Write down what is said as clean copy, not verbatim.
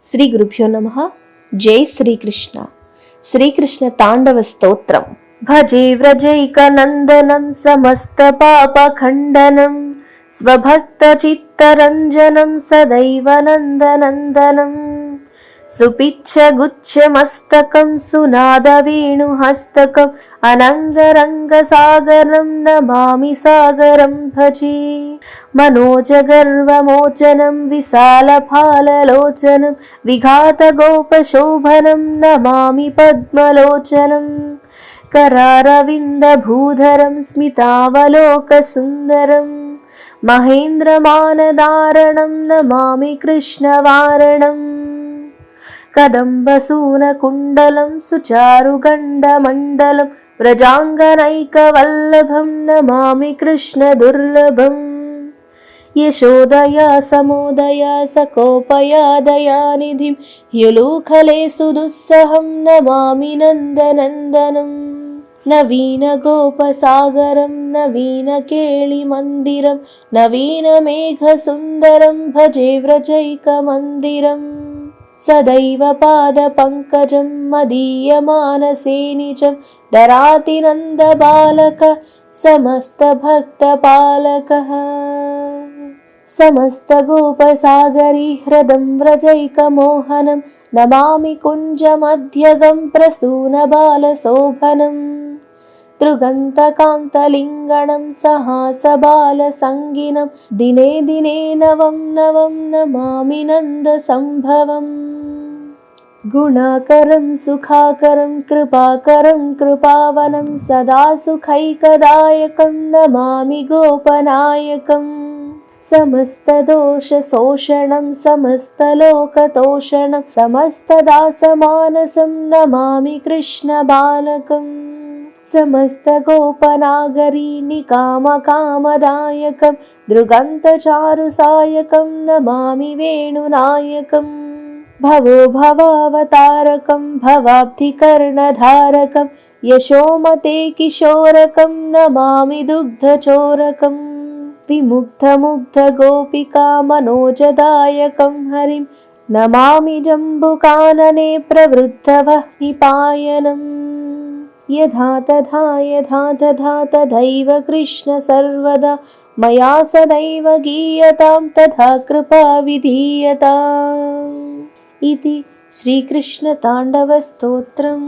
శ్రీ గురుభ్యో నమః. జై శ్రీకృష్ణ. శ్రీకృష్ణ తాండవ స్తోత్రం. భజే వ్రజైకనందనం సమస్త పాపఖండనం స్వభక్త చిత్తరంజనం సదైవ నందనందనం సుపిచ్చగుచ్చమస్తకం సునాద వేణుహస్తకం అనంగరంగసాగరం నమామి సాగరం భజే. మనోజగర్వమోచనం విశాలఫాలలోచనం విఘాతగోపశోభనం నమామి పద్మలోచనం కరారవిందభూధరం స్మితావలోకసుందరం మహేంద్రమానదారణం నమామి కృష్ణవారణం కదంబసూనకుండలం సుచారుగండమండలం వ్రజాంగనైకవల్లభం నమామి కృష్ణదుర్లభం యశోదయా సమోదయా సకోపయా దయానిధిం హ్యులూఖలేసు దుస్సహం నమామి నందనందనం నవీన గోపసాగరం నవీన కేళిమందిరం నవీన మేఘసుందరం భజే వ్రజైకమందిరం సదైవ పాదపంకజం మదీయమానసే నిజం దరాతి నందబాలక సమస్తభక్తపాలకః సమస్తగోపసాగరీ హ్రదం వ్రజైకమోహనం నమామి కుంజమధ్యగం ప్రసూనబాలశోభనం తృగంతకాంతలింగణం సహాసబాలసంగినం దినే దినే నవం నవం నమామి నందసంభవం గుణాకరం సుఖాకరం కృపాకరం కృపావనం సదా సుఖైకదాయకం నమామి గోపనాయకం సమస్తదోషశోషణం సమస్తలోకతోషణం సమస్తదాసమానసం నమామి కృష్ణబాలకం సమస్తగోపనాగరీ నికామకామదాయకం దృగంతచారుసాయకం నమామి వేణునాయకం భవో భవావతారకం భవాబ్ధికర్ణధారకం యశోమతే కిశోరకం నమామి దుగ్ధచోరకం విముగ్ధముగ్ధగోపికా మనోజదాయకం హరిం నమామి జంబుకాననే ప్రవృద్ధవహ్నిపాయనం యథా తథా తథైవ కృష్ణ సర్వదా మయా సదైవ గీయతాం తథా కృపా విధీయతాం. ఇది శ్రీకృష్ణ తాండవ స్తోత్రం.